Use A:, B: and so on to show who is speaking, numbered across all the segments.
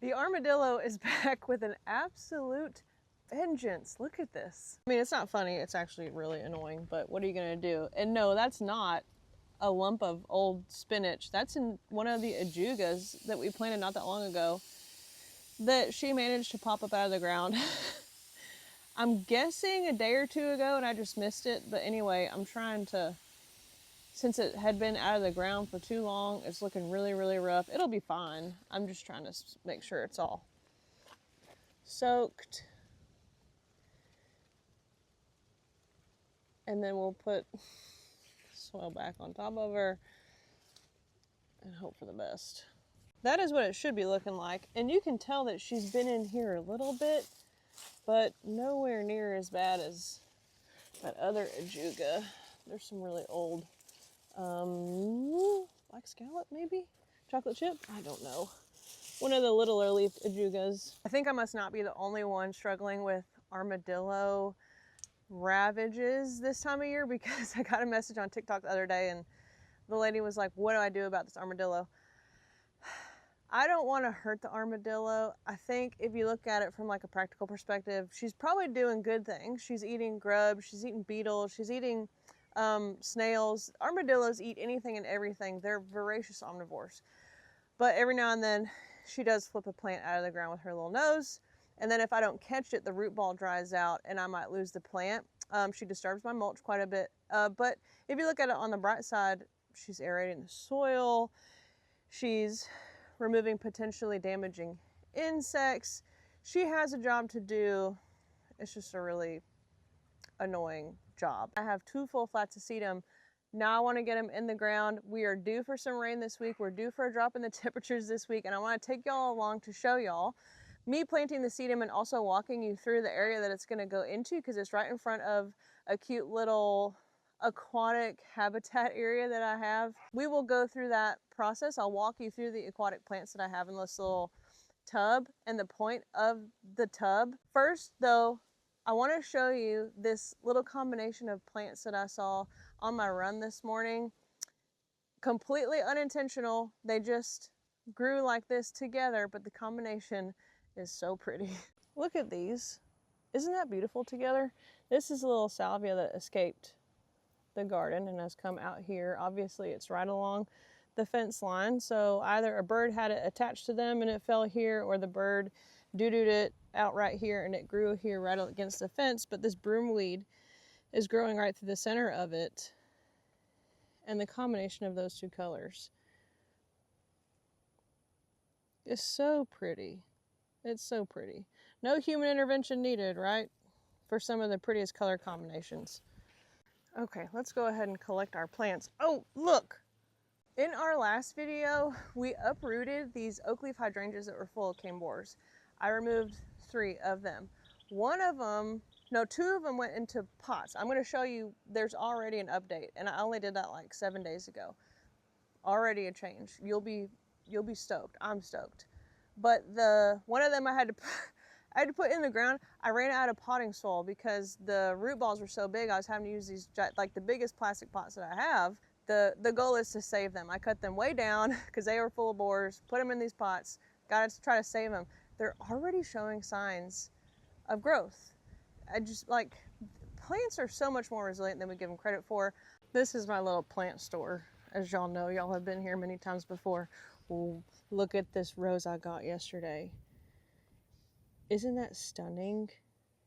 A: The armadillo is back with an absolute vengeance. Look at this. I mean, it's not funny. It's actually really annoying, but what are you gonna do? And no, that's not a lump of old spinach. That's in one of the ajugas that we planted not that long ago that she managed to pop up out of the ground. I'm guessing a day or two ago and I just missed it. But anyway, I'm trying to, since it had been out of the ground for too long, it's looking really, really rough. It'll be fine. I'm just trying to make sure it's all soaked. And then we'll put soil back on top of her and hope for the best. That is what it should be looking like. And you can tell that she's been in here a little bit, but nowhere near as bad as that other ajuga. There's some really old black scallop, maybe? Chocolate chip? I don't know. One of the littler leaf ajugas. I think I must not be the only one struggling with armadillo ravages this time of year, because I got a message on TikTok the other day and the lady was like, what do I do about this armadillo? I don't want to hurt the armadillo. I think if you look at it from like a practical perspective, she's probably doing good things. She's eating grubs, she's eating beetles, she's eating snails. Armadillos eat anything and everything. They're voracious omnivores. But every now and then she does flip a plant out of the ground with her little nose. And then if I don't catch it, the root ball dries out and I might lose the plant. She disturbs my mulch quite a bit. But if you look at it on the bright side, she's aerating the soil. She's removing potentially damaging insects. She has a job to do. It's just a really annoying job. I have 2 full flats of sedum. Now I want to get them in the ground. We are due for some rain this week. We're due for a drop in the temperatures this week. And I want to take y'all along to show y'all me planting the sedum and also walking you through the area that it's going to go into, because it's right in front of a cute little aquatic habitat area that I have. We will go through that process. I'll walk you through the aquatic plants that I have in this little tub and the point of the tub. First though, I want to show you this little combination of plants that I saw on my run this morning. Completely unintentional. They just grew like this together, but the combination is so pretty. Look at these. Isn't that beautiful together? This is a little salvia that escaped the garden and has come out here. Obviously it's right along the fence line, so either a bird had it attached to them and it fell here, or the bird doo-dooed it out right here and it grew here right against the fence. But this broomweed is growing right through the center of it, and the combination of those 2 colors is so pretty. It's so pretty. No human intervention needed, right? For some of the prettiest color combinations. Okay, let's go ahead and collect our plants. Oh, look! In our last video, we uprooted these Oakleaf hydrangeas that were full of cane borers. I removed 3 of them. 2 of them went into pots. I'm going to show you there's already an update, and I only did that like 7 days ago. Already a change. You'll be stoked. I'm stoked. But one of them I had to put in the ground. I ran out of potting soil because the root balls were so big. I was having to use these like the biggest plastic pots that I have. The goal is to save them. I cut them way down because they were full of borers, put them in these pots, got to try to save them. They're already showing signs of growth. Plants are so much more resilient than we give them credit for. This is my little plant store. As y'all know, y'all have been here many times before. Ooh, look at this rose I got yesterday. Isn't that stunning?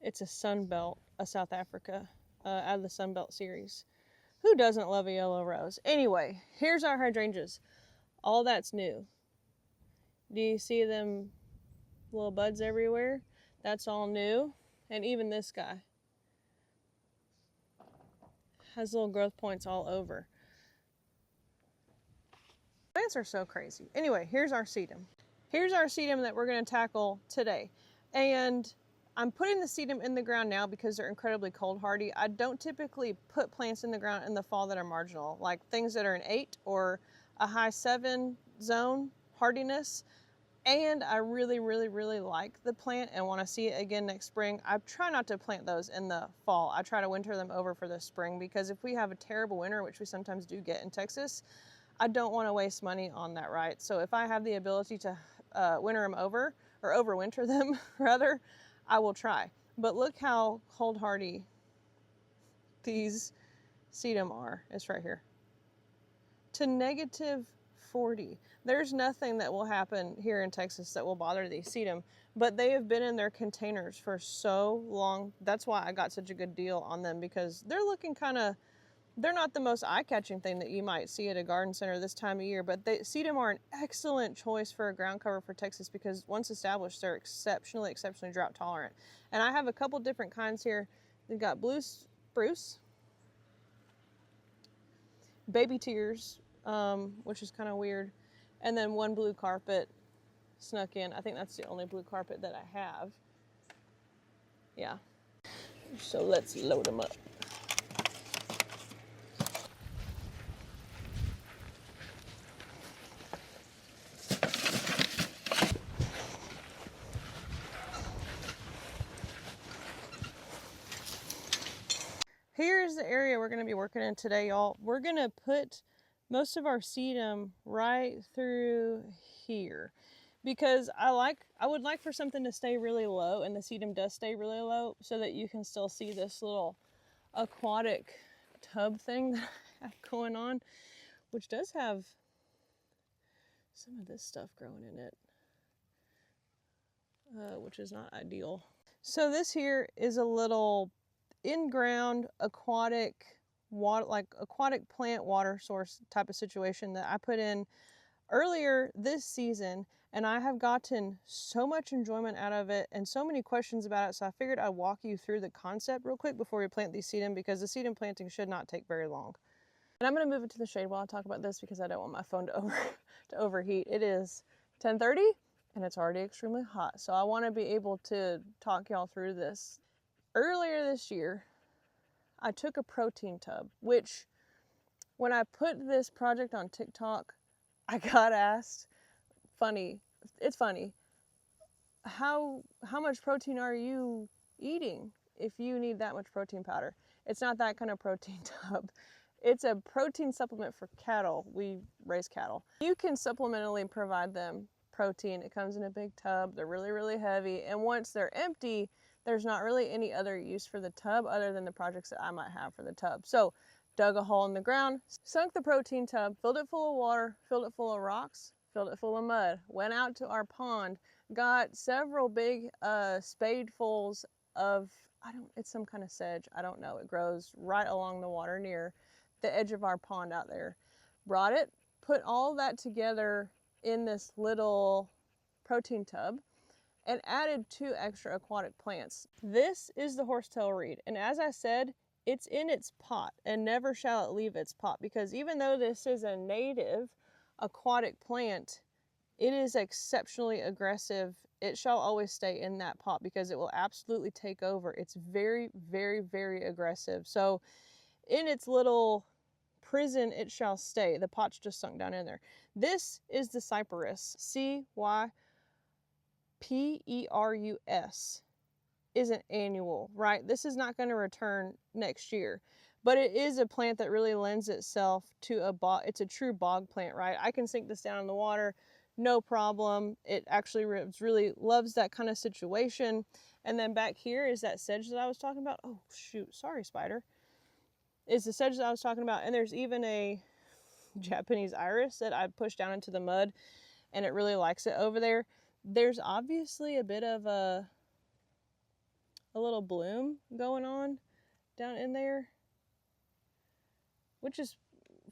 A: It's a Sunbelt, a South Africa, out of the Sunbelt series. Who doesn't love a yellow rose? Anyway, here's our hydrangeas. All that's new. Do you see them little buds everywhere? That's all new. And even this guy has little growth points all over. Plants are so crazy. Anyway, here's our sedum. Here's our sedum that we're going to tackle today. And I'm putting the sedum in the ground now because they're incredibly cold hardy. I don't typically put plants in the ground in the fall that are marginal, like things that are an 8 or a high 7 zone hardiness. And I really, really, really like the plant and want to see it again next spring. I try not to plant those in the fall. I try to winter them over for the spring, because if we have a terrible winter, which we sometimes do get in Texas, I don't want to waste money on that, right? So if I have the ability to winter them over, or overwinter them rather, I will try. But look how cold hardy these sedum are. It's right here. To -40. There's nothing that will happen here in Texas that will bother these sedum, but they have been in their containers for so long. That's why I got such a good deal on them, because they're looking kind of, they're not the most eye-catching thing that you might see at a garden center this time of year, but sedum are an excellent choice for a ground cover for Texas, because once established, they're exceptionally drought tolerant. And I have a couple different kinds here. We've got Blue Spruce, Baby Tears, which is kind of weird, and then one blue carpet snuck in. I think that's the only blue carpet that I have. Yeah. So let's load them up. Here's the area we're going to be working in today, y'all. We're going to put most of our sedum right through here, because I would like for something to stay really low, and the sedum does stay really low, so that you can still see this little aquatic tub thing that I have going on, which does have some of this stuff growing in it, which is not ideal. So this here is a little in-ground aquatic water, like aquatic plant water source type of situation that I put in earlier this season, and I have gotten so much enjoyment out of it and so many questions about it, so I figured I'd walk you through the concept real quick before we plant these sedum, because the sedum planting should not take very long. And I'm going to move it to the shade while I talk about this, because I don't want my phone to overheat. It is 10:30 and it's already extremely hot, so I want to be able to talk y'all through this. Earlier this year, I took a protein tub, which when I put this project on TikTok, I got asked, it's funny, how much protein are you eating if you need that much protein powder? It's not that kind of protein tub. It's a protein supplement for cattle. We raise cattle. You can supplementally provide them protein. It comes in a big tub. They're really, really heavy. And once they're empty, there's not really any other use for the tub other than the projects that I might have for the tub. So dug a hole in the ground, sunk the protein tub, filled it full of water, filled it full of rocks, filled it full of mud, went out to our pond, got several big spadefuls of, it's some kind of sedge, I don't know. It grows right along the water near the edge of our pond out there. Brought it, put all that together in this little protein tub, and added 2 extra aquatic plants. This is the horsetail reed, and as I said, it's in its pot, and never shall it leave its pot, because even though this is a native aquatic plant, it is exceptionally aggressive. It shall always stay in that pot because it will absolutely take over. It's very, very, very aggressive. So in its little prison, it shall stay. The pot's just sunk down in there. This is the cyperus, Cyperus. Is an annual, right? This is not going to return next year, but it is a plant that really lends itself to a bog. It's a true bog plant, right? I can sink this down in the water, no problem. It actually really loves that kind of situation. And then back here is that sedge that I was talking about. Oh shoot, sorry spider. It's the sedge that I was talking about, and there's even a Japanese iris that I pushed down into the mud, and it really likes it over there. There's obviously a bit of a little bloom going on down in there, which is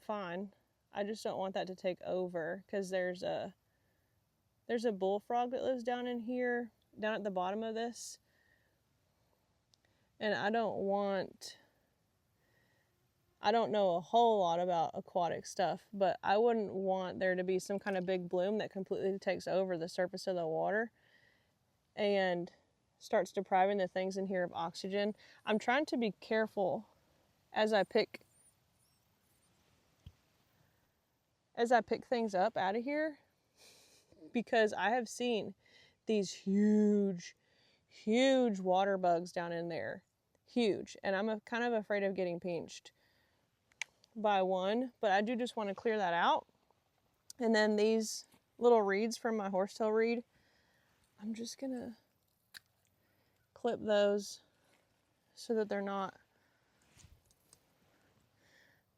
A: fine. I just don't want that to take over, because there's a bullfrog that lives down in here, down at the bottom of this, and I don't know a whole lot about aquatic stuff, but I wouldn't want there to be some kind of big bloom that completely takes over the surface of the water and starts depriving the things in here of oxygen. I'm trying to be careful as I pick things up out of here, because I have seen these huge water bugs down in there. Huge. And I'm kind of afraid of getting pinched by one, but I do just want to clear that out. And then these little reeds from my horsetail reed. I'm just gonna clip those so that they're not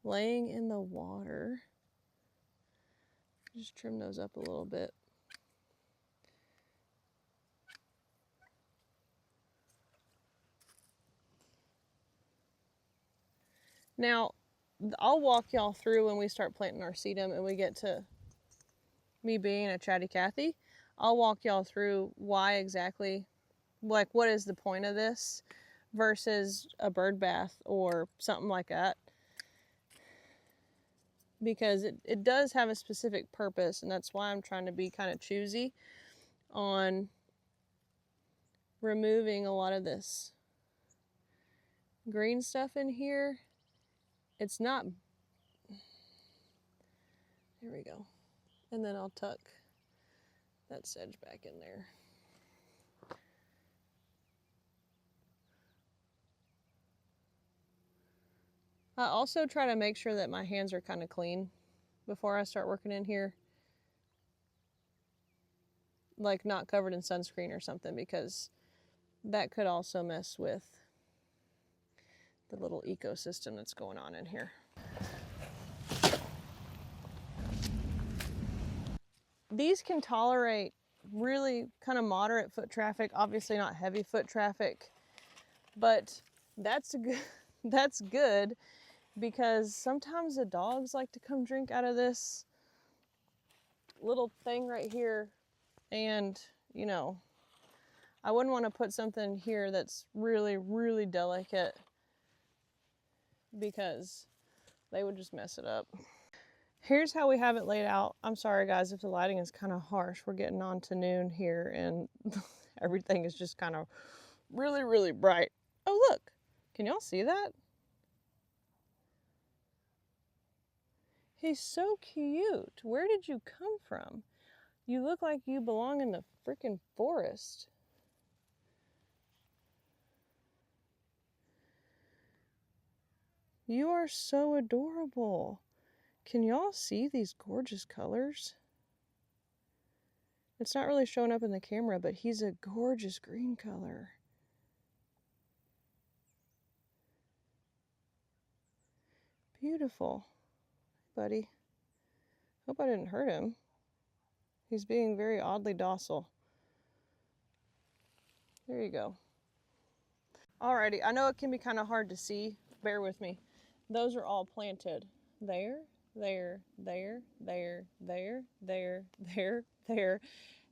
A: laying in the water. Just trim those up a little bit. Now, I'll walk y'all through when we start planting our sedum and we get to me being a chatty Cathy. I'll walk y'all through why exactly, like what is the point of this versus a bird bath or something like that. Because it does have a specific purpose, and that's why I'm trying to be kind of choosy on removing a lot of this green stuff in here. It's not, there we go. And then I'll tuck that sedge back in there. I also try to make sure that my hands are kind of clean before I start working in here. Like not covered in sunscreen or something, because that could also mess with the little ecosystem that's going on in here. These can tolerate really kind of moderate foot traffic, obviously not heavy foot traffic, but that's good because sometimes the dogs like to come drink out of this little thing right here, and you know, I wouldn't want to put something here that's really, really delicate because they would just mess it up. Here's how we have it laid out. I'm sorry guys if the lighting is kind of harsh. We're getting on to noon here and everything is just kind of really, really bright. Oh look, can y'all see that? He's so cute. Where did you come from? You look like you belong in the freaking forest. You are so adorable. Can y'all see these gorgeous colors? It's not really showing up in the camera, but he's a gorgeous green color. Beautiful. Buddy. Hope I didn't hurt him. He's being very oddly docile. There you go. Alrighty, I know it can be kind of hard to see. Bear with me. Those are all planted. There, there, there, there, there, there, there, there,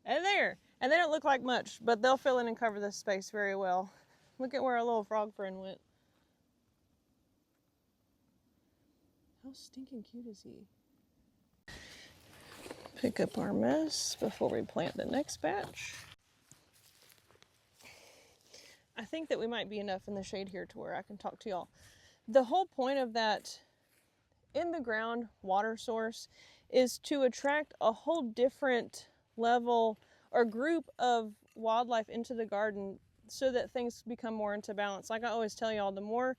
A: and there. And they don't look like much, but they'll fill in and cover this space very well. Look at where our little frog friend went. How stinking cute is he? Pick up our mess before we plant the next batch. I think that we might be enough in the shade here to where I can talk to y'all. The whole point of that in the ground water source is to attract a whole different level or group of wildlife into the garden so that things become more into balance. Like I always tell y'all, the more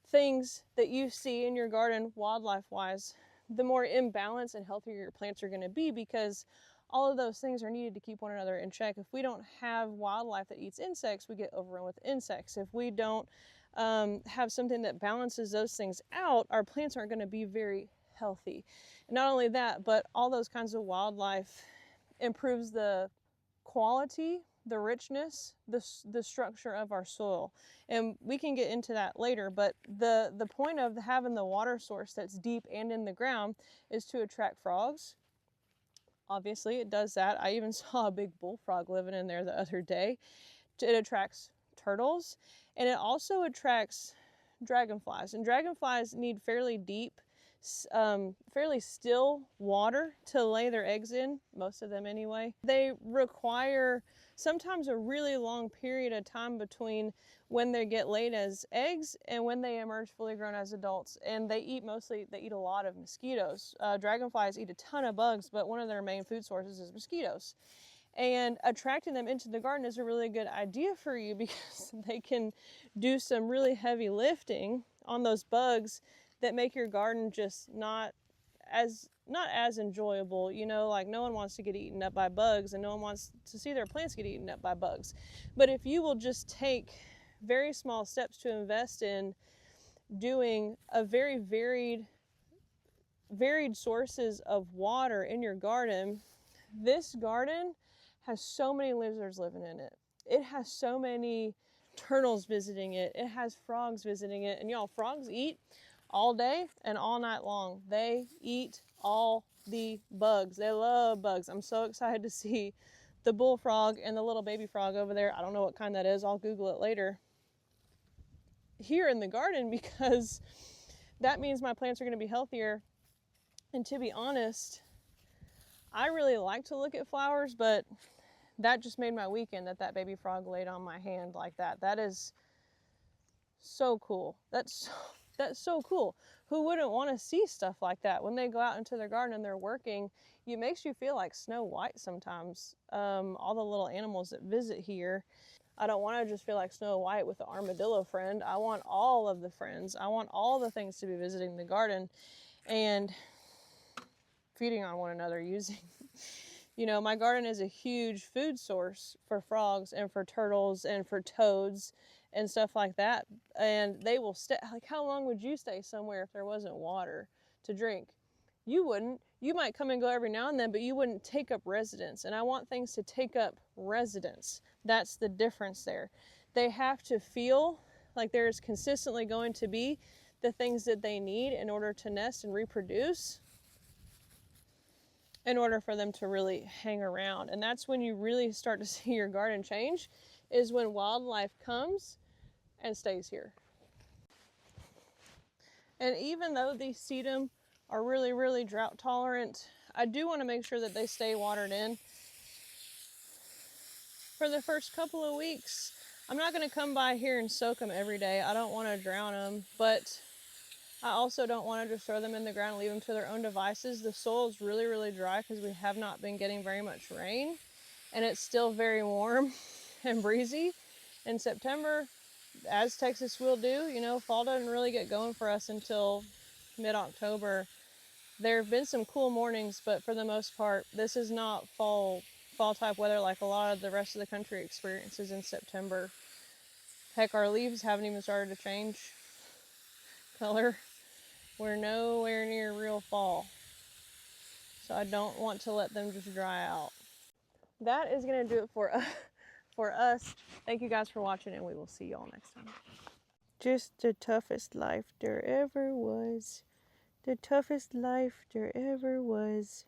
A: things that you see in your garden wildlife wise, the more imbalanced and healthier your plants are going to be, because all of those things are needed to keep one another in check. If we don't have wildlife that eats insects, we get overrun with insects. If we don't have something that balances those things out, our plants aren't going to be very healthy. And not only that, but all those kinds of wildlife improves the quality, the richness, the structure of our soil. And we can get into that later, but the point of having the water source that's deep and in the ground is to attract frogs. Obviously it does that. I even saw a big bullfrog living in there the other day. It attracts turtles, and it also attracts dragonflies. And dragonflies need fairly deep, fairly still water to lay their eggs in, most of them anyway. They require sometimes a really long period of time between when they get laid as eggs and when they emerge fully grown as adults. And they eat a lot of mosquitoes. Dragonflies eat a ton of bugs, but one of their main food sources is mosquitoes. And attracting them into the garden is a really good idea for you because they can do some really heavy lifting on those bugs that make your garden just not as not as enjoyable, you know, like no one wants to get eaten up by bugs and no one wants to see their plants get eaten up by bugs. But if you will just take very small steps to invest in doing a very varied sources of water in your garden, this garden has so many lizards living in it. It has so many turtles visiting it. It has frogs visiting it. And y'all, frogs eat all day and all night long. They eat all the bugs. They love bugs. I'm so excited to see the bullfrog and the little baby frog over there. I don't know what kind that is. I'll Google it later. Here in the garden, because that means my plants are going to be healthier. And to be honest, I really like to look at flowers, but that just made my weekend that baby frog laid on my hand like that. That is so cool. That's so cool. Who wouldn't want to see stuff like that when they go out into their garden and they're working? It makes you feel like Snow White sometimes. All the little animals that visit here. I don't want to just feel like Snow White with the armadillo friend. I want all of the friends. I want all the things to be visiting the garden and feeding on one another using, you know, my garden is a huge food source for frogs and for turtles and for toads and stuff like that. And they will stay, like how long would you stay somewhere if there wasn't water to drink? You wouldn't. You might come and go every now and then, but you wouldn't take up residence. And I want things to take up residence. That's the difference there. They have to feel like there's consistently going to be the things that they need in order to nest and reproduce, in order for them to really hang around. And that's when you really start to see your garden change, is when wildlife comes and stays here. And even though these sedum are really drought tolerant, I do want to make sure that they stay watered in for the first couple of weeks. I'm not going to come by here and soak them every day. I don't want to drown them, but I also don't want to just throw them in the ground and leave them to their own devices. The soil is really dry because we have not been getting very much rain, and it's still very warm and breezy in September, as Texas will do. You know, fall doesn't really get going for us until mid-October. There have been some cool mornings, but for the most part, this is not fall type weather like a lot of the rest of the country experiences in September. Heck, our leaves haven't even started to change color. We're nowhere near real fall, so I don't want to let them just dry out. That is going to do it for us. Thank you guys for watching, and we will see y'all next time. Just the toughest life there ever was. The toughest life there ever was.